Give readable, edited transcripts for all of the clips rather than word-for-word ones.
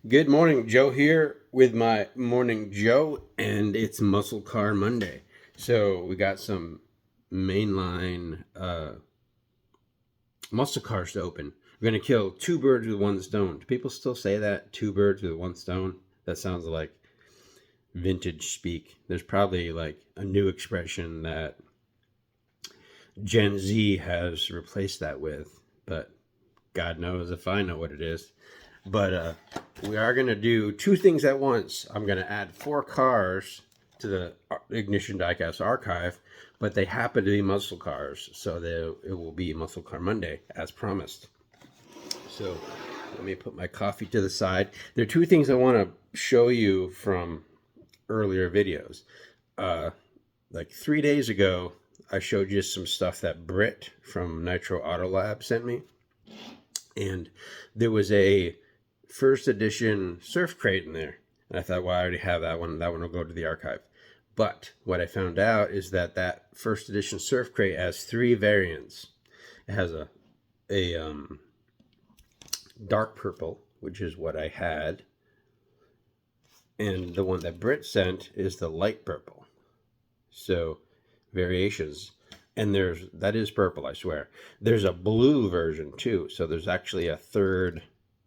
Good morning, Joe here with my Morning Joe, and it's Muscle Car Monday. So we got some mainline muscle cars to open. We're going to kill two birds with one stone. Do people still say that? Two birds with one stone? That sounds like vintage speak. There's probably like a new expression that Gen Z has replaced that with, but God knows if I know what it is. But we are going to do two things at once. I'm going to add four cars to the Ignition Diecast Archive, but they happen to be muscle cars, so it will be Muscle Car Monday, as promised. So let me put my coffee to the side. There are two things I want to show you from earlier videos. Like 3 days ago, I showed you some stuff that Britt from Nitro Auto Lab sent me. And there was a first edition surf crate in there. And I thought, well, I already have that one. That one will go to the archive. But what I found out is that first edition surf crate has three variants. It has a dark purple, which is what I had. And the one that Britt sent is the light purple. So variations. And that is purple, I swear. There's a blue version too. So there's actually a third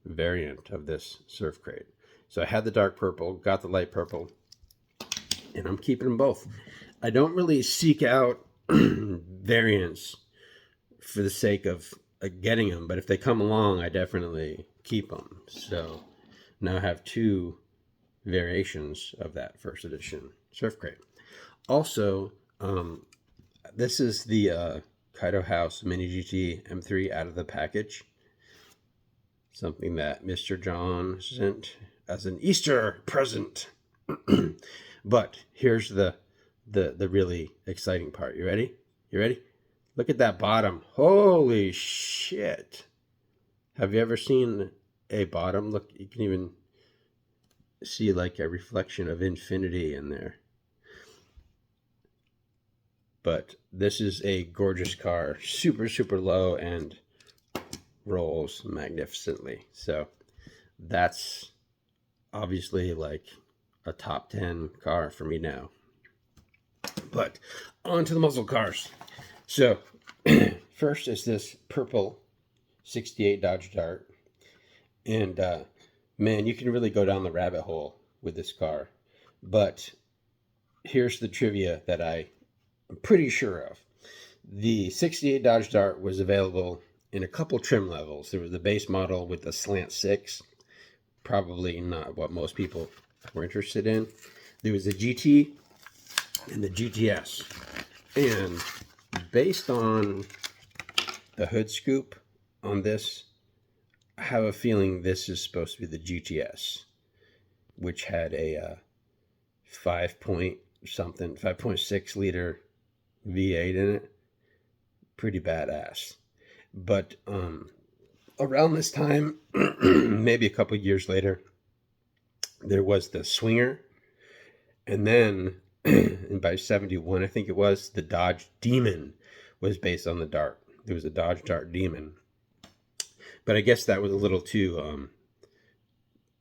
variant of this surf crate. So I had the dark purple, got the light purple, and I'm keeping them both. I don't really seek out variants for the sake of getting them, but if they come along, I definitely keep them. So now I have two variations of that first edition surf crate. Also, this is the Kaido House Mini GT M3 out of the package. Something that Mr. John sent as an Easter present. But here's the really exciting part. You ready? You ready? Look at that bottom. Holy shit. Have you ever seen a bottom? Look, you can even see like a reflection of infinity in there. But this is a gorgeous car, super, super low and rolls magnificently. So that's obviously like a top 10 car for me now. But on to the muscle cars. So first is this purple 68 Dodge Dart. And man, you can really go down the rabbit hole with this car. But here's the trivia that I'm pretty sure of. The 68 Dodge Dart was available in a couple trim levels. There was the base model with the slant 6, probably not what most people were interested in. There was the GT and the GTS. And based on the hood scoop on this, I have a feeling this is supposed to be the GTS, which had a 5.6 liter V8 in it. Pretty badass. But around this time, maybe a couple years later, there was the Swinger. And then by 71, I think it was, the Dodge Demon was based on the Dart. There was a Dodge Dart Demon. But I guess that was a little too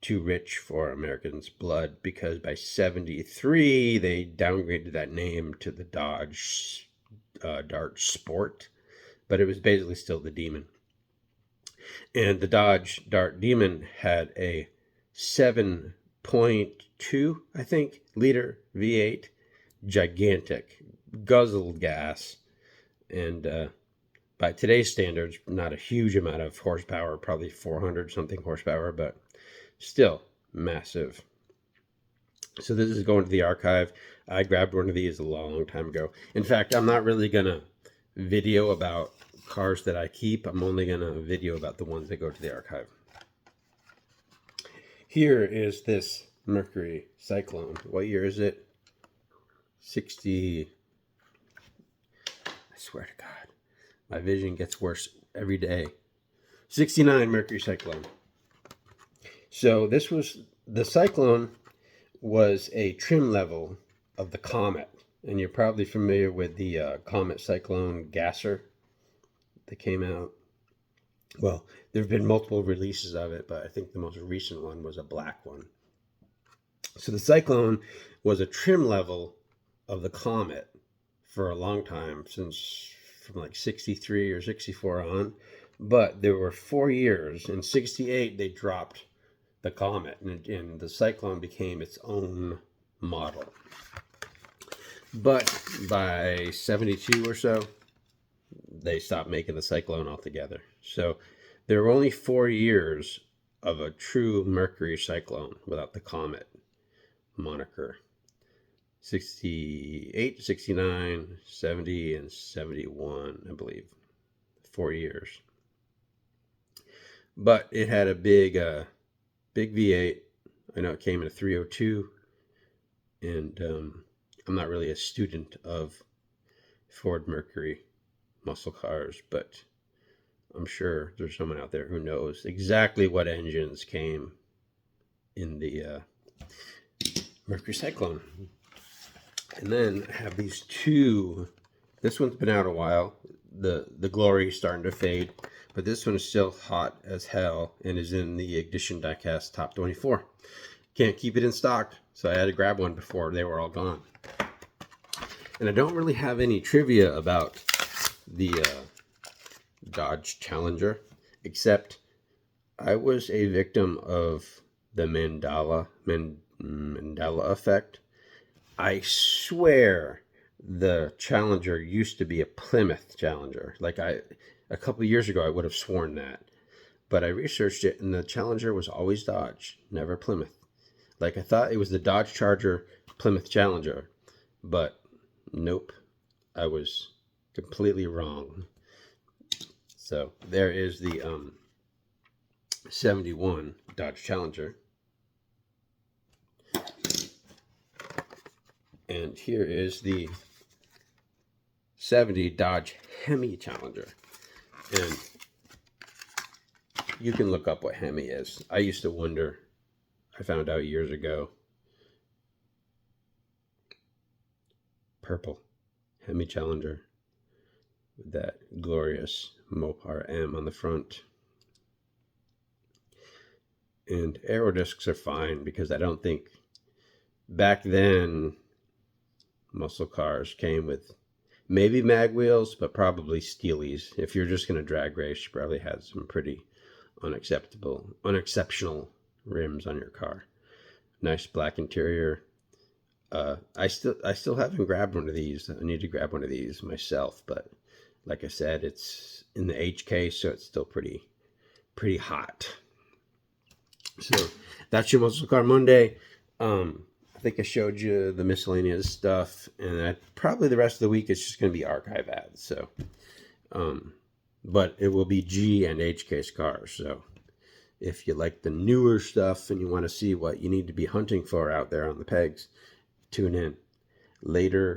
rich for Americans' blood, because by 73, they downgraded that name to the Dodge Dart Sport. But it was basically still the Demon. And the Dodge Dart Demon had a 7.2, I think, liter V8. Gigantic. Guzzled gas. And by today's standards, not a huge amount of horsepower, probably 400 something horsepower, but still massive. So this is going to the archive. I grabbed one of these a long time ago. In fact, I'm not really going to video about cars that I keep. I'm only going to video about the ones that go to the archive. Here is this Mercury Cyclone. What year is it? 60. I swear to God, my vision gets worse every day. 69 Mercury Cyclone. So this was, the Cyclone was a trim level of the Comet. And you're probably familiar with the Comet Cyclone gasser that came out. Well, there have been multiple releases of it, but I think the most recent one was a black one. So the Cyclone was a trim level of the Comet for a long time, since from like 63 or 64 on. But there were 4 years. In 68, they dropped the Comet, and the Cyclone became its own model. But by 72 or so, they stopped making the Cyclone altogether. So there were only 4 years of a true Mercury Cyclone without the Comet moniker. 68, 69, 70, and 71, I believe. 4 years. But it had a big V8. I know it came in a 302. And I'm not really a student of Ford Mercury muscle cars, but I'm sure there's someone out there who knows exactly what engines came in the Mercury Cyclone. And then I have these two. This one's been out a while. The glory is starting to fade, but this one is still hot as hell and is in the Ignition Diecast Top 24. Can't keep it in stock, so I had to grab one before they were all gone. And I don't really have any trivia about the Dodge Challenger, except I was a victim of the Mandela effect. I swear the Challenger used to be a Plymouth Challenger. A couple of years ago, I would have sworn that. But I researched it, and the Challenger was always Dodge, never Plymouth. I thought it was the Dodge Charger Plymouth Challenger, but nope, I was completely wrong. So there is the 71 Dodge Challenger. And here is the 70 Dodge Hemi Challenger. And you can look up what Hemi is. I used to wonder. I found out years ago. Purple Hemi Challenger with that glorious Mopar M on the front. And aero discs are fine, because I don't think back then muscle cars came with maybe mag wheels, but probably steelies. If you're just going to drag race, you probably had some pretty unexceptional rims on your car. Nice black interior. I still haven't grabbed one of these. I need to grab one of these myself, but like I said, it's in the H case, so it's still pretty hot. So that's your Muscle Car Monday. I think I showed you the miscellaneous stuff, and probably the rest of the week it's just going to be archive ads. So, but it will be G and H case cars. So if you like the newer stuff and you want to see what you need to be hunting for out there on the pegs, tune in later.